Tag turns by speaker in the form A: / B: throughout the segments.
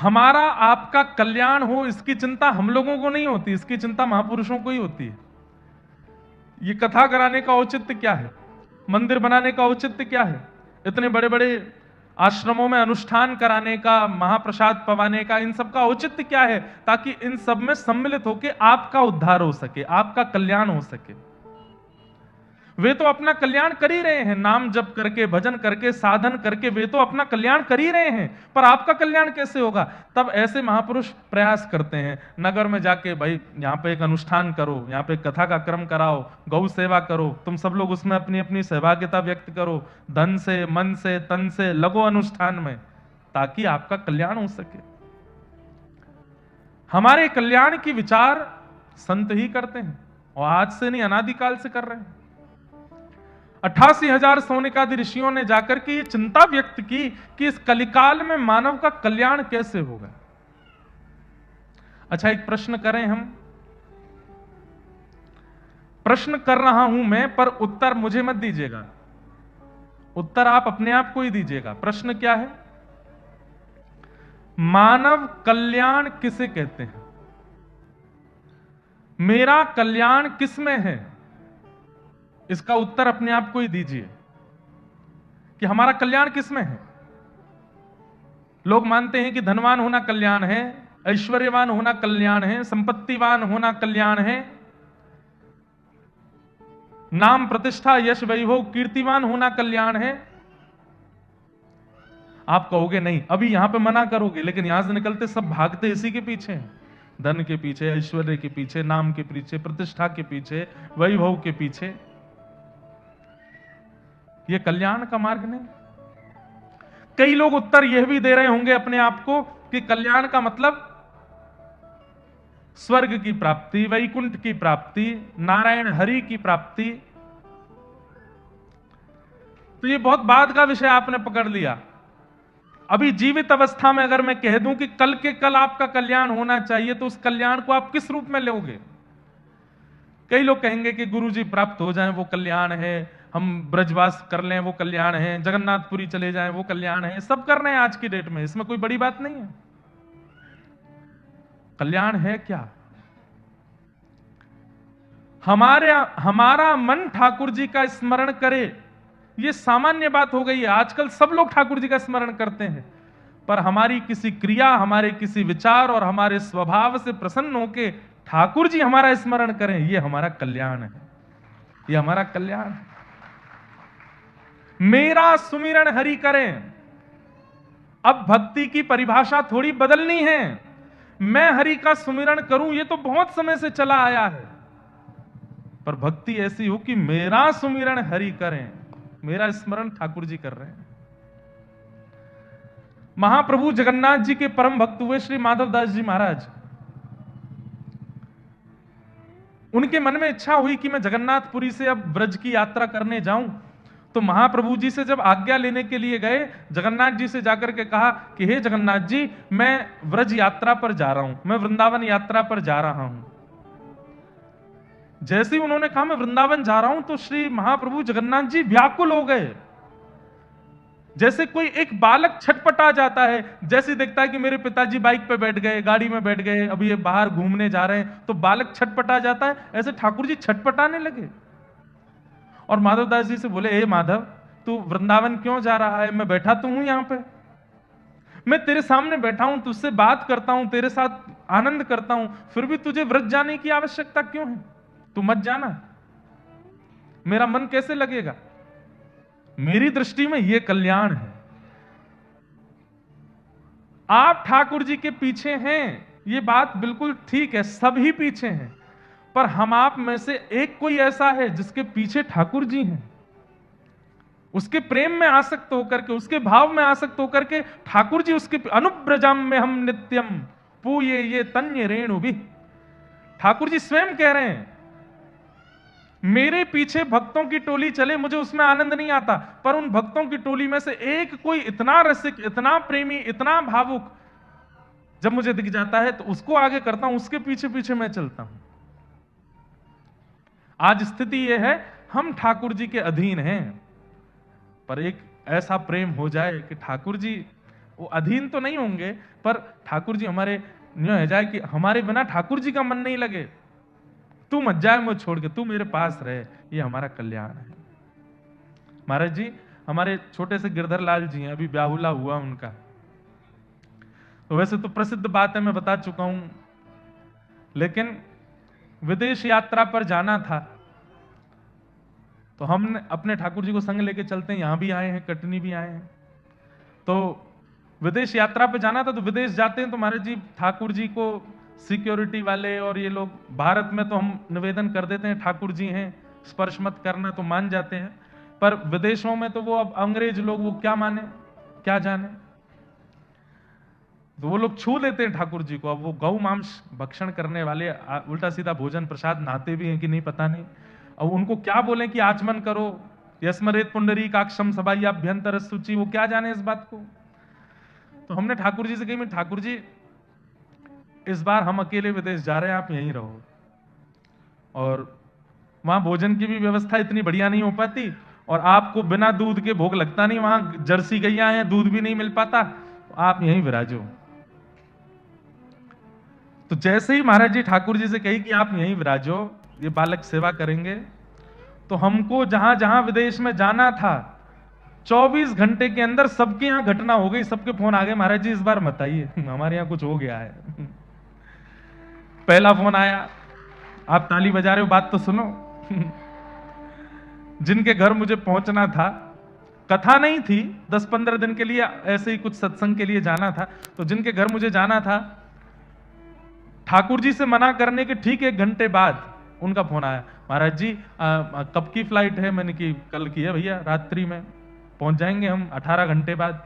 A: हमारा आपका कल्याण हो, इसकी चिंता हम लोगों को नहीं होती, इसकी चिंता महापुरुषों को ही होती है। ये कथा कराने का औचित्य क्या है? मंदिर बनाने का औचित्य क्या है? इतने बड़े बड़े आश्रमों में अनुष्ठान कराने का, महाप्रसाद पवाने का, इन सब का औचित्य क्या है? ताकि इन सब में सम्मिलित होकर आपका उद्धार हो सके, आपका कल्याण हो सके। वे तो अपना कल्याण कर ही रहे हैं, नाम जप करके, भजन करके, साधन करके वे तो अपना कल्याण कर ही रहे हैं, पर आपका कल्याण कैसे होगा? तब ऐसे महापुरुष प्रयास करते हैं, नगर में जाके भाई यहाँ पे एक अनुष्ठान करो, यहाँ पे कथा का क्रम कराओ, गौ सेवा करो, तुम सब लोग उसमें अपनी अपनी सहभागिता व्यक्त करो, धन से, मन से, तन से लगो अनुष्ठान में, ताकि आपका कल्याण हो सके। हमारे कल्याण की विचार संत ही करते हैं, और आज से नहीं, अनादिकाल से कर रहे हैं। 88,000 सोनिकादि ऋषियों ने जाकर के ये चिंता व्यक्त की कि इस कलिकाल में मानव का कल्याण कैसे होगा। अच्छा, एक प्रश्न करें हम, प्रश्न कर रहा हूं मैं, पर उत्तर मुझे मत दीजिएगा, उत्तर आप अपने आप को ही दीजिएगा। प्रश्न क्या है? मानव कल्याण किसे कहते हैं? मेरा कल्याण किसमें है? इसका उत्तर अपने आप को ही दीजिए कि हमारा कल्याण किसमें है। लोग मानते हैं कि धनवान होना कल्याण है, ऐश्वर्यवान होना कल्याण है, संपत्तिवान होना कल्याण है, नाम प्रतिष्ठा यश वैभव कीर्तिवान होना कल्याण है। आप कहोगे नहीं, अभी यहां पे मना करोगे, लेकिन यहां से निकलते सब भागते इसी के पीछे हैं, धन के पीछे, ऐश्वर्य के पीछे, नाम के पीछे, प्रतिष्ठा के पीछे, वैभव के पीछे। यह कल्याण का मार्ग नहीं। कई लोग उत्तर यह भी दे रहे होंगे अपने आप को कि कल्याण का मतलब स्वर्ग की प्राप्ति, वैकुंठ की प्राप्ति, नारायण हरि की प्राप्ति। तो यह बहुत बाद का विषय आपने पकड़ लिया। अभी जीवित अवस्था में अगर मैं कह दूं कि कल के कल आपका कल्याण होना चाहिए, तो उस कल्याण को आप किस रूप में लोगे? कई लोग कहेंगे कि गुरुजी प्राप्त हो जाएं वो कल्याण है, हम ब्रजवास कर लें वो कल्याण है, जगन्नाथपुरी चले जाएं वो कल्याण है। सब कर रहे हैं आज की डेट में, इसमें कोई बड़ी बात नहीं है। कल्याण है क्या? हमारा मन ठाकुर जी का स्मरण करे, यह सामान्य बात हो गई है। आजकल सब लोग ठाकुर जी का स्मरण करते हैं, पर हमारी किसी क्रिया, हमारे किसी विचार और हमारे स्वभाव से प्रसन्न होकर ठाकुर जी हमारा स्मरण करें, यह हमारा कल्याण है, यह हमारा कल्याण है। मेरा सुमिरन हरि करें। अब भक्ति की परिभाषा थोड़ी बदलनी है। मैं हरि का सुमिरन करूं, यह तो बहुत समय से चला आया है, पर भक्ति ऐसी हो कि मेरा सुमिरन हरि करें, मेरा स्मरण ठाकुर जी कर रहे हैं। महाप्रभु जगन्नाथ जी के परम भक्त हुए श्री माधवदास जी महाराज, उनके मन में इच्छा हुई कि मैं जगन्नाथपुरी से अब ब्रज की यात्रा करने जाऊं। तो महाप्रभु जी से जब आज्ञा लेने के लिए गए, जगन्नाथ जी से जाकर के कहा कि हे जगन्नाथ जी, मैं ब्रज यात्रा पर जा रहा हूं, मैं वृंदावन यात्रा पर जा रहा हूं। जैसे ही उन्होंने कहा मैं वृंदावन जा रहा हूं, तो श्री महाप्रभु जगन्नाथ जी व्याकुल हो गए। जैसे कोई एक बालक छटपटा जाता है, जैसे देखता है कि मेरे पिताजी बाइक पे बैठ गए, गाड़ी में बैठ गए, अभी ये बाहर घूमने जा रहे हैं, तो बालक छटपटा जाता है, ऐसे ठाकुर जी छटपटाने लगे। और माधवदास जी से बोले, ए माधव, तू वृंदावन क्यों जा रहा है? मैं बैठा तो हूं यहां पे, मैं तेरे सामने बैठा हूं, तुझसे बात करता हूं, तेरे साथ आनंद करता हूं, फिर भी तुझे व्रज जाने की आवश्यकता क्यों है? तू मत जाना, मेरा मन कैसे लगेगा? मेरी दृष्टि में यह कल्याण है। आप ठाकुर जी के पीछे हैं, यह बात बिल्कुल ठीक है, सभी पीछे हैं, पर हम आप में से एक कोई ऐसा है जिसके पीछे ठाकुर जी हैं। उसके प्रेम में आसक्त होकर के, उसके भाव में आसक्त होकर के ठाकुर जी उसके अनुब्रजम में हम नित्यम पूये ये तन्य रेणु भी। ठाकुर जी स्वयं कह रहे हैं, मेरे पीछे भक्तों की टोली चले, मुझे उसमें आनंद नहीं आता, पर उन भक्तों की टोली में से एक कोई इतना रसिक, इतना प्रेमी, इतना भावुक जब मुझे दिख जाता है तो उसको आगे करता हूं, उसके पीछे पीछे मैं चलता हूं। आज स्थिति यह है, हम ठाकुर जी के अधीन हैं, पर एक ऐसा प्रेम हो जाए कि ठाकुर जी वो अधीन तो नहीं होंगे, पर ठाकुर जी हमारे न्यों है जाए कि हमारे बिना ठाकुर जी का मन नहीं लगे, तू मत जाए मुझे छोड़ के, तू मेरे पास रहे, ये हमारा कल्याण है। महाराज जी हमारे छोटे से गिरधर लाल जी हैं, अभी ब्याहुला हुआ उनका, तो वैसे तो प्रसिद्ध बात है, मैं बता चुका हूं, लेकिन विदेश यात्रा पर जाना था, तो हमने अपने ठाकुर जी को संग लेके चलते हैं, यहां भी आए हैं, कटनी भी आए हैं, तो विदेश यात्रा पे जाना था। तो विदेश जाते हैं तो महाराज जी ठाकुर जी को सिक्योरिटी वाले और ये लोग, भारत में तो हम निवेदन कर देते हैं ठाकुर जी हैं, स्पर्श मत करना, तो मान जाते हैं, पर विदेशों में तो वो अब अंग्रेज लोग, वो क्या माने क्या जाने, तो वो लोग छू लेते हैं ठाकुर जी को। अब वो गौ मांस भक्षण करने वाले, उल्टा सीधा भोजन प्रसाद नहाते भी हैं कि नहीं पता नहीं, अब उनको क्या बोले कि आचमन करो, यस्मरेत पुंडरी काक्षम सभाभ्यंतर सूची, वो क्या जाने इस बात को। तो हमने ठाकुर जी से कही, मैं ठाकुर जी इस बार हम अकेले विदेश जा रहे हैं, आप यहीं रहो, और वहां भोजन की भी व्यवस्था इतनी बढ़िया नहीं हो पाती, और आपको बिना दूध के भोग लगता नहीं, वहां जर्सी गैया हैं, दूध भी नहीं मिल पाता, तो आप यहीं विराजो। तो जैसे ही महाराज जी ठाकुर जी से कही कि आप यहीं विराजो, ये बालक सेवा करेंगे, तो हमको जहां जहां विदेश में जाना था 24 घंटे के अंदर सबके यहां घटना हो गई, सबके फोन आ गए, महाराज जी इस बार मत आइए, हमारे यहां कुछ हो गया है। पहला फोन आया, आप ताली बजा रहे हो, बात तो सुनो। जिनके घर मुझे पहुंचना था, कथा नहीं थी, 10-15 दिन के लिए ऐसे ही कुछ सत्संग के लिए जाना था, तो जिनके घर मुझे जाना था, ठाकुर जी से मना करने के ठीक 1 घंटे बाद उनका फोन आया, महाराज जी कब की फ्लाइट है? मैंने की कल की है भैया, रात्रि में पहुंच जाएंगे हम 18 घंटे बाद।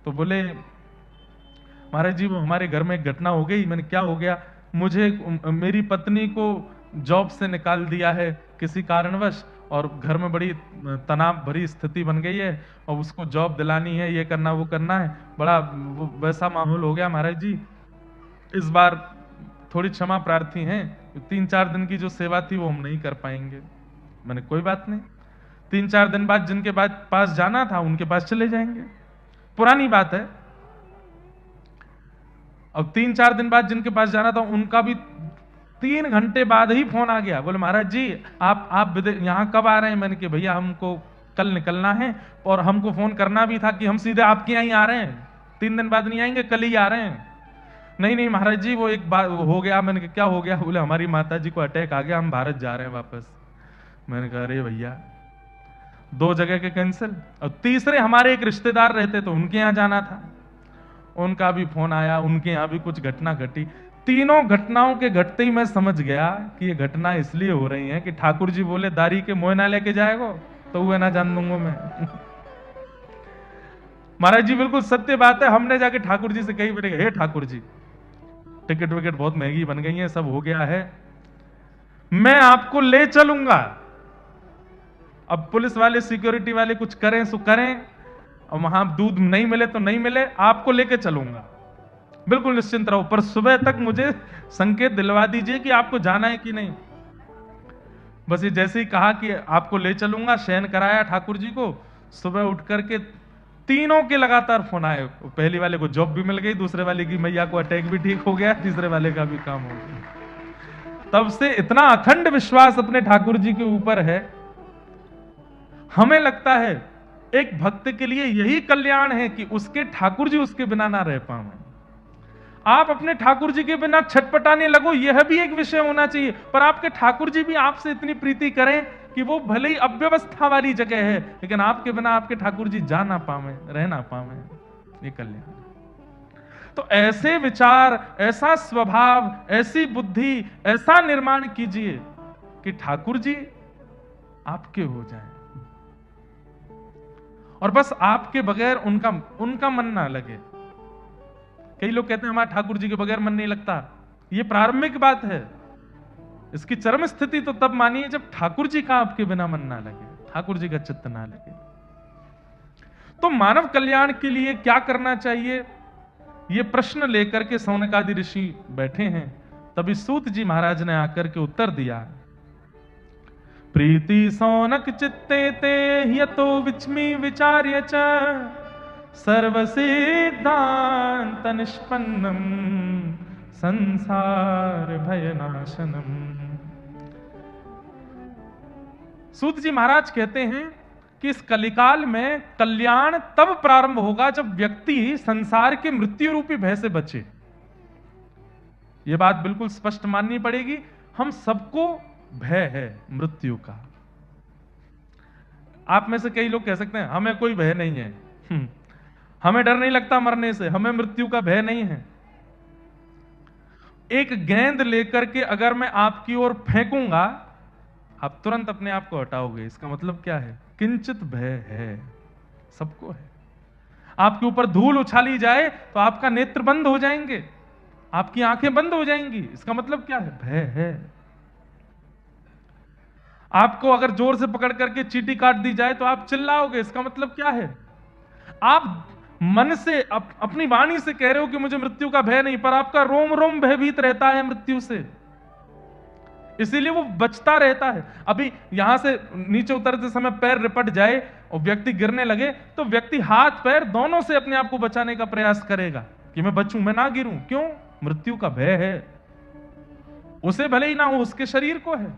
A: तो बोले महाराज जी वो हमारे घर में एक घटना हो गई। मैंने क्या हो गया? मुझे मेरी पत्नी को जॉब से निकाल दिया है किसी कारणवश, और घर में बड़ी तनाव भरी स्थिति बन गई है, और उसको जॉब दिलानी है, ये करना वो करना है, बड़ा वैसा माहौल हो गया महाराज जी, इस बार थोड़ी क्षमा प्रार्थी हैं, 3-4 दिन की जो सेवा थी वो हम नहीं कर पाएंगे। मैंने कोई बात नहीं, 3-4 दिन बाद जिनके पास जाना था उनके पास चले जाएंगे, पुरानी बात है। अब 3-4 दिन बाद जिनके पास जाना था उनका भी 3 घंटे बाद ही फोन आ गया, बोले महाराज जी आप यहाँ कब आ रहे हैं? मैंने कि भैया हमको कल निकलना है, और हमको फोन करना भी था कि हम सीधे आपके यहाँ ही आ रहे हैं, 3 दिन बाद नहीं आएंगे, कल ही आ रहे हैं। नहीं नहीं महाराज जी वो एक बार हो गया। मैंने कहा क्या हो गया? बोले हमारी माता जी को अटैक आ गया, हम भारत जा रहे हैं वापस। मैंने कहा अरे भैया 2 जगह के कैंसिल, और तीसरे हमारे एक रिश्तेदार रहते तो उनके यहाँ जाना था, उनका भी फोन आया, उनके यहाँ भी कुछ घटना घटी। तीनों घटनाओं के घटते ही मैं समझ गया कि ये घटना इसलिए हो रही है कि ठाकुर जी बोले दारी के मोह ना लेके जाएगो तो वह ना जान दूंगा मैं। महाराज जी बिल्कुल सत्य बात है। हमने जाके ठाकुर जी से कही, बेटे हे ठाकुर जी टिकट विकेट बहुत महंगी बन गई है, सब हो गया है, मैं आपको ले चलूंगा। अब पुलिस वाले सिक्योरिटी वाले कुछ करें सो करें, और वहां दूध नहीं मिले तो नहीं मिले, आपको लेके चलूंगा, बिल्कुल निश्चिंत रहो, पर सुबह तक मुझे संकेत दिलवा दीजिए कि आपको जाना है कि नहीं। बस ये जैसे ही कहा कि आपको ले चलूंगा, शयन कराया ठाकुर जी को, सुबह उठ करके तीनों के लगातार फोन आए। पहली वाले को जॉब भी मिल गई, दूसरे वाले की मैया को अटैक भी ठीक हो गया, तीसरे वाले का भी काम हो गया। तब से इतना अखंड विश्वास अपने ठाकुर जी के ऊपर है। हमें लगता है एक भक्त के लिए यही कल्याण है कि उसके ठाकुर जी उसके बिना ना रह पाए। आप अपने ठाकुर जी के बिना छटपटाने लगो, यह भी एक विषय होना चाहिए, पर आपके ठाकुर जी भी आपसे इतनी प्रीति करें कि वो भले ही अव्यवस्था वाली जगह है, लेकिन आपके बिना आपके ठाकुर जी जा ना पावे, रह ना पावे, ये कल्याण। तो ऐसे विचार, ऐसा स्वभाव, ऐसी बुद्धि, ऐसा निर्माण कीजिए कि ठाकुर जी आपके हो जाएं, और बस आपके बगैर उनका मन ना लगे। कई लोग कहते हैं हमारा ठाकुर जी के बगैर मन नहीं लगता, ये प्रारंभिक बात है। इसकी चरम स्थिति तो तब मानिए जब ठाकुर जी का आपके बिना मन ना लगे, ठाकुर जी का चित्त ना लगे। तो मानव कल्याण के लिए क्या करना चाहिए, ये प्रश्न लेकर के सौनकादि ऋषि बैठे हैं। तभी सूत जी महाराज ने आकर के उत्तर दिया, प्रीति सौनक चित्ते ते यतो विचमी विचार्य च सर्वसिद्धांत निष्पन्नम संसार भयनाशनम। सूत जी महाराज कहते हैं कि इस कलिकाल में कल्याण तब प्रारंभ होगा जब व्यक्ति संसार के मृत्यु रूपी भय से बचे। यह बात बिल्कुल स्पष्ट माननी पड़ेगी, हम सबको भय है मृत्यु का। आप में से कई लोग कह सकते हैं हमें कोई भय नहीं है, हमें डर नहीं लगता मरने से, हमें मृत्यु का भय नहीं है। एक गेंद लेकर के अगर मैं आपकी ओर फेंकूंगा, आप तुरंत अपने आप को हटाओगे, इसका मतलब क्या है? किंचित भय है, सबको है। आपके ऊपर धूल उछाली जाए तो आपका नेत्र बंद हो जाएंगे, आपकी आंखें बंद हो जाएंगी, इसका मतलब क्या है? भय है। आपको अगर जोर से पकड़ करके चींटी काट दी जाए तो आप चिल्लाओगे, इसका मतलब क्या है? आप मन से अपनी वाणी से कह रहे हो कि मुझे मृत्यु का भय नहीं, पर आपका रोम रोम भयभीत रहता है मृत्यु से, इसीलिए वो बचता रहता है। अभी यहां से नीचे उतरते समय पैर रिपट जाए और व्यक्ति गिरने लगे तो व्यक्ति हाथ पैर दोनों से अपने आप को बचाने का प्रयास करेगा कि मैं बचूं, मैं ना गिरूं। क्यों? मृत्यु का भय है। उसे भले ही ना हो, उसके शरीर को है।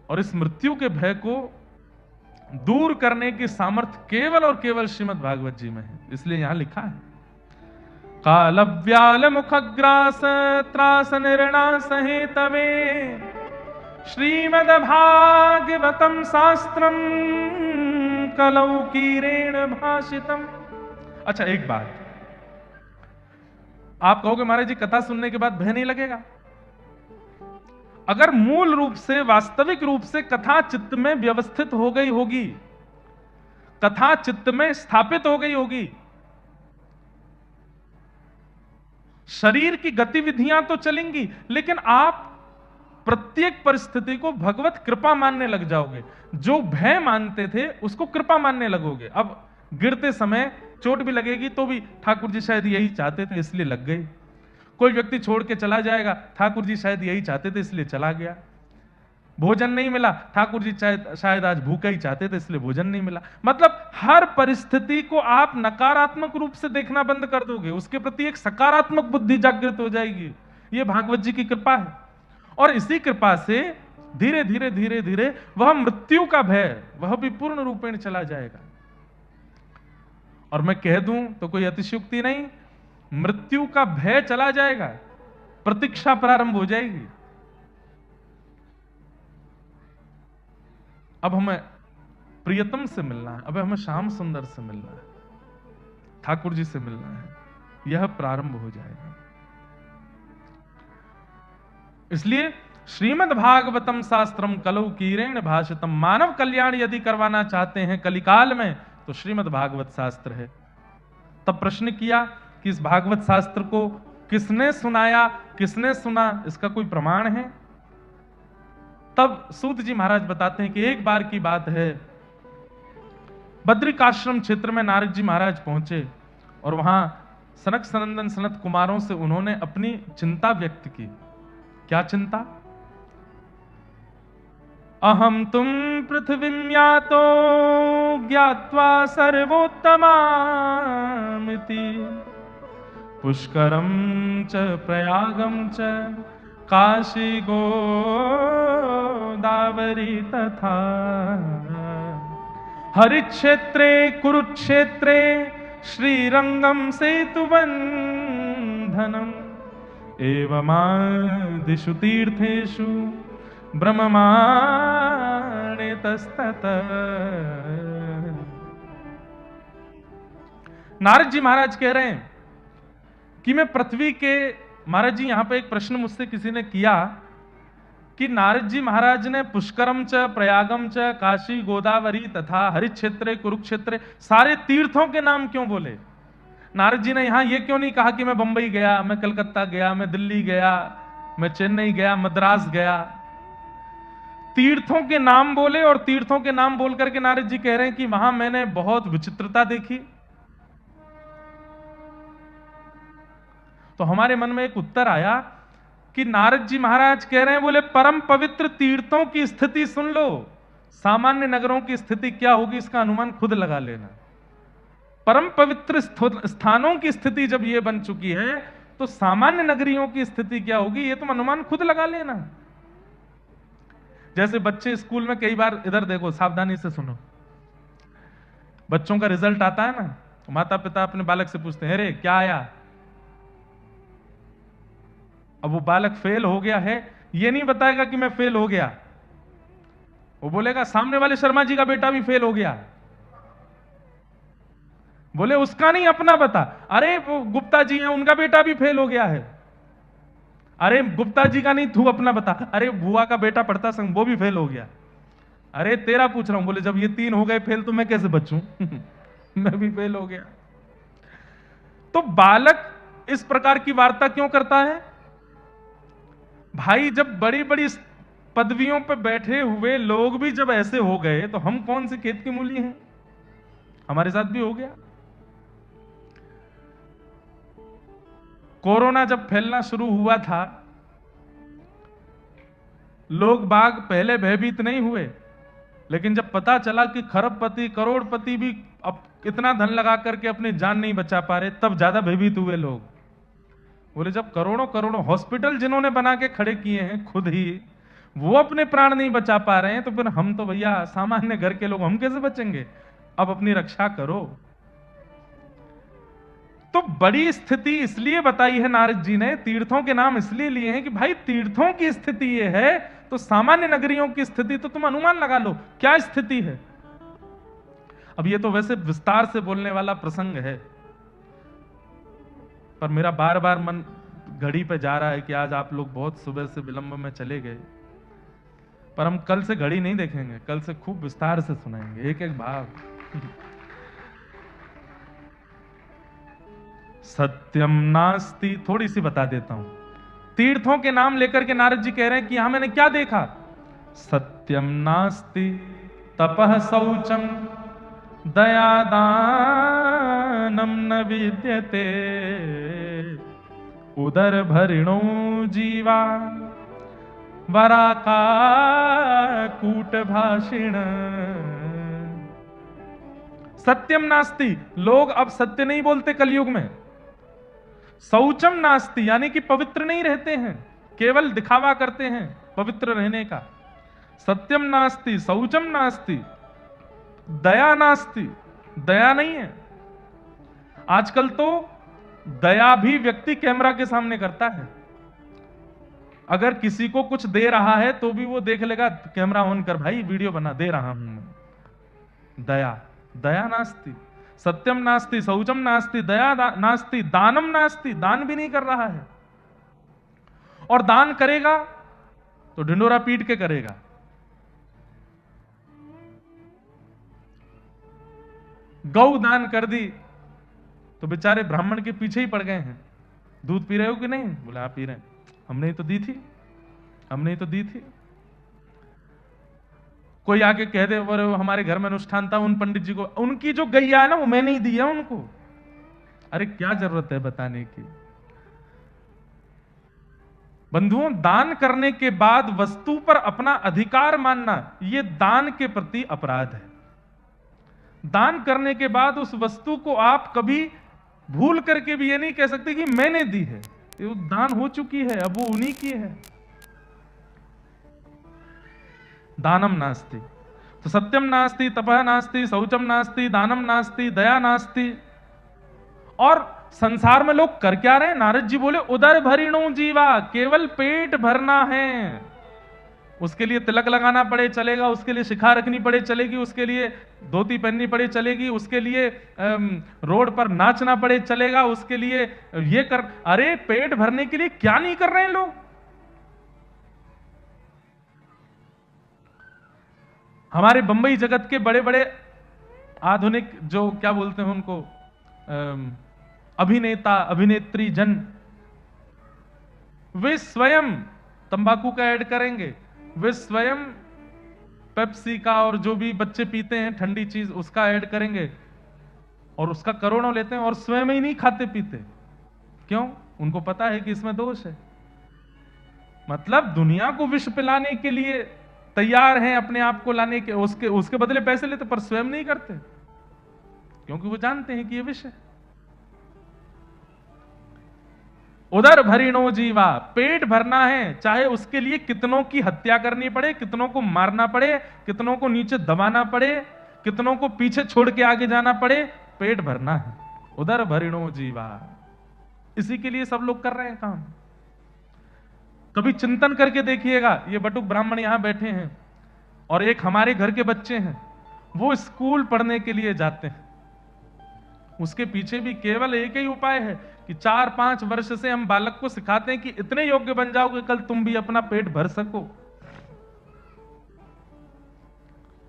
A: और इस मृत्यु के भय को दूर करने की सामर्थ्य केवल और केवल श्रीमद् भागवत जी में है। इसलिए यहां लिखा है, काल व्याल मुखग्रास त्रास निर्णास हेतवे श्रीमद् भागवतम शास्त्रम कलौ कीरेण भाषितम। अच्छा, एक बात आप कहोगे महाराज जी कथा सुनने के बाद भय नहीं लगेगा? अगर मूल रूप से वास्तविक रूप से कथा चित्त में व्यवस्थित हो गई होगी, कथा चित्त में स्थापित हो गई होगी, शरीर की गतिविधियां तो चलेंगी, लेकिन आप प्रत्येक परिस्थिति को भगवत कृपा मानने लग जाओगे। जो भय मानते थे उसको कृपा मानने लगोगे। अब गिरते समय चोट भी लगेगी तो भी ठाकुर जी शायद यही चाहते थे इसलिए लग गई। कोई व्यक्ति छोड़ के चला जाएगा, ठाकुर जी शायद यही चाहते थे इसलिए चला गया। भोजन नहीं मिला, ठाकुर जी शायद आज भूखा ही चाहते थे इसलिए भोजन नहीं मिला। मतलब हर परिस्थिति को आप नकारात्मक रूप से देखना बंद कर दोगे, उसके प्रति एक सकारात्मक बुद्धि जागृत हो जाएगी। यह भागवत जी की कृपा है। और इसी कृपा से धीरे धीरे धीरे धीरे वह मृत्यु का भय वह भी पूर्ण रूपेण चला जाएगा। और मैं कह दूं तो कोई अतिशयोक्ति नहीं, मृत्यु का भय चला जाएगा, प्रतीक्षा प्रारंभ हो जाएगी। अब हमें प्रियतम से मिलना है, अब हमें श्याम सुंदर से मिलना है, ठाकुर जी से मिलना है, यह प्रारंभ हो जाएगा। इसलिए श्रीमद् भागवतम शास्त्रम कलौ कीरेण भाषितम। मानव कल्याण यदि करवाना चाहते हैं कलिकाल में तो श्रीमद् भागवत शास्त्र है। तब प्रश्न किया कि इस भागवत शास्त्र को किसने सुनाया, किसने सुना, इसका कोई प्रमाण है? तब सूत जी महाराज बताते हैं कि एक बार की बात है, बद्रिकाश्रम क्षेत्र में नारद जी महाराज पहुंचे और वहां सनक सनंदन सनत कुमारों से उन्होंने अपनी चिंता व्यक्त की। क्या चिंता? अहम तुम पृथ्वीं यातो ज्ञात्वा सर्वोत्तमामिति पुष्करम च प्रयागम च काशी गोदावरी तथा हरिक्षेत्रे कुरुक्षेत्रे श्रीरंगम सेतुबंधनम एवमादिषु तीर्थेषु ब्रह्ममाणे तस्ततः। नारद जी महाराज कह रहे हैं कि मैं पृथ्वी के, महाराज जी यहां पे एक प्रश्न मुझसे किसी ने किया कि नारद जी महाराज ने पुष्करम च प्रयागम च काशी गोदावरी तथा हरिक्षेत्र कुरुक्षेत्र सारे तीर्थों के नाम क्यों बोले? नारद जी ने यहां यह क्यों नहीं कहा कि मैं बंबई गया, मैं कलकत्ता गया, मैं दिल्ली गया, मैं चेन्नई गया, मद्रास गया? तीर्थों के नाम बोले और तीर्थों के नाम बोल करके नारद जी कह रहे हैं कि वहां मैंने बहुत विचित्रता देखी। तो हमारे मन में एक उत्तर आया कि नारद जी महाराज कह रहे हैं, बोले परम पवित्र तीर्थों की स्थिति सुन लो, सामान्य नगरों की स्थिति क्या होगी इसका अनुमान खुद लगा लेना। परम पवित्र स्थानों की स्थिति जब ये बन चुकी है तो सामान्य नगरियों की स्थिति क्या होगी ये तुम अनुमान खुद लगा लेना। जैसे बच्चे स्कूल में कई बार, इधर देखो सावधानी से सुनो, बच्चों का रिजल्ट आता है ना, माता पिता अपने बालक से पूछते हैं अरे क्या आया। अब वो बालक फेल हो गया है ये नहीं बताएगा कि मैं फेल हो गया, वो बोलेगा सामने वाले शर्मा जी का बेटा भी फेल हो गया। बोले उसका नहीं अपना बता, अरे वो गुप्ता जी हैं उनका बेटा भी फेल हो गया है। अरे गुप्ता जी का नहीं तू अपना बता, अरे बुआ का बेटा पढ़ता संग वो भी फेल हो गया। अरे तेरा पूछ रहा हूं। बोले जब ये 3 हो गए फेल तो मैं कैसे बचूं मैं भी फेल हो गया। तो बालक इस प्रकार की वार्ता क्यों करता है भाई? जब बड़ी बड़ी पदवियों पर बैठे हुए लोग भी जब ऐसे हो गए तो हम कौन से खेत की मूली हैं? हमारे साथ भी हो गया। कोरोना जब फैलना शुरू हुआ था, लोग बाग पहले भयभीत नहीं हुए, लेकिन जब पता चला कि खरबपति करोड़पति भी अब इतना धन लगा करके अपनी जान नहीं बचा पा रहे, तब ज्यादा भयभीत हुए लोग। बोले जब करोड़ों करोड़ों हॉस्पिटल जिन्होंने बना के खड़े किए हैं खुद ही, वो अपने प्राण नहीं बचा पा रहे हैं, तो फिर हम तो भैया सामान्य घर के लोग हम कैसे बचेंगे? अब अपनी रक्षा करो। तो बड़ी स्थिति इसलिए बताई है नारद जी ने, तीर्थों के नाम इसलिए लिए हैं कि भाई तीर्थों की स्थिति ये है, तो सामान्य नगरियों की स्थिति तो तुम अनुमान लगा लो क्या स्थिति है। अब ये तो वैसे विस्तार से बोलने वाला प्रसंग है, पर मेरा बार बार मन घड़ी पे जा रहा है कि आज आप लोग बहुत सुबह से विलंब में चले गए, पर हम कल से घड़ी नहीं देखेंगे, कल से खूब विस्तार से सुनाएंगे एक एक भाव। सत्यम नास्ति, थोड़ी सी बता देता हूं। तीर्थों के नाम लेकर के नारद जी कह रहे हैं कि यहां मैंने क्या देखा? सत्यम नास्ति तपः शौचम दयादानम न विद्यते उदर भरिणो जीवा वराका कूट भाषिण। सत्यम नास्ति, लोग अब सत्य नहीं बोलते कलयुग में। शौचम नास्ति, यानी कि पवित्र नहीं रहते हैं, केवल दिखावा करते हैं पवित्र रहने का। सत्यम नास्ति, शौचम नास्ति, दया नास्ति, दया नहीं है। आजकल तो दया भी व्यक्ति कैमरा के सामने करता है। अगर किसी को कुछ दे रहा है तो भी वो देख लेगा, कैमरा ऑन कर भाई वीडियो बना, दे रहा हूं। दया, दया नास्ति। सत्यम नास्ति, शौचम नास्ति, दया नास्ति, दानम नास्ति, दान भी नहीं कर रहा है। और दान करेगा तो ढिंडोरा पीट के करेगा। गौ दान कर दी तो बेचारे ब्राह्मण के पीछे ही पड़ गए हैं, दूध पी रहे हो कि नहीं? बोले आप पी रहे हैं। हमने ही तो दी थी, हमने ही तो दी थी। कोई आके कह दे वो हमारे घर में अनुष्ठान था, उन पंडित जी को, उनकी जो गैया है ना वो मैंने ही दी है उनको। अरे क्या जरूरत है बताने की? बंधुओं, दान करने के बाद वस्तु पर अपना अधिकार मानना यह दान के प्रति अपराध है। दान करने के बाद उस वस्तु को आप कभी भूल करके भी ये नहीं कह सकते कि मैंने दी है, ये दान हो चुकी है, अब वो उन्हीं की है। दानम नास्ति, तो सत्यम नास्ति, तपः नास्ति, शौचम नास्ति, दानम नास्ति, दया नास्ति। और संसार में लोग कर क्या रहे हैं? नारद जी बोले उदर भरिणो जीवा, केवल पेट भरना है। उसके लिए तिलक लगाना पड़े चलेगा, उसके लिए शिखा रखनी पड़े चलेगी, उसके लिए धोती पहननी पड़े चलेगी, उसके लिए रोड पर नाचना पड़े चलेगा, उसके लिए ये कर। अरे पेट भरने के लिए क्या नहीं कर रहे हैं लोग? हमारे बंबई जगत के बड़े बड़े आधुनिक जो क्या बोलते हैं उनको, अभिनेता अभिनेत्री जन, वे स्वयं तंबाकू का ऐड करेंगे, वे स्वयं पेप्सी का और जो भी बच्चे पीते हैं ठंडी चीज उसका ऐड करेंगे और उसका करोड़ों लेते हैं और स्वयं ही नहीं खाते पीते। क्यों? उनको पता है कि इसमें दोष है। मतलब दुनिया को विष पिलाने के लिए तैयार हैं अपने आप को लाने के, उसके बदले पैसे लेते, पर स्वयं नहीं करते, क्योंकि वो जानते हैं कि ये विष है। उदर भरिणो जीवा, पेट भरना है, चाहे उसके लिए कितनों की हत्या करनी पड़े, कितनों को मारना पड़े, कितनों को नीचे दबाना पड़े, कितनों को पीछे छोड़ के आगे जाना पड़े, पेट भरना है। उदर भरिणो जीवा, इसी के लिए सब लोग कर रहे हैं काम। कभी चिंतन करके देखिएगा, ये बटुक ब्राह्मण यहां बैठे हैं और एक हमारे घर के बच्चे हैं, वो स्कूल पढ़ने के लिए जाते हैं। उसके पीछे भी केवल एक ही उपाय है कि 4-5 वर्ष से हम बालक को सिखाते हैं कि इतने योग्य बन जाओ कि कल तुम भी अपना पेट भर सको।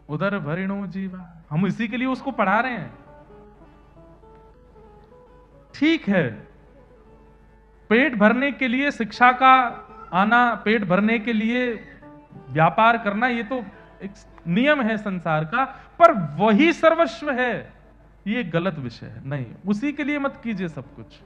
A: उदर भरिणो जीवा, हम इसी के लिए उसको पढ़ा रहे हैं। ठीक है, पेट भरने के लिए शिक्षा का आना, पेट भरने के लिए व्यापार करना, ये तो एक नियम है संसार का, पर वही सर्वस्व है, ये गलत विषय है। नहीं, उसी के लिए मत कीजिए सब कुछ।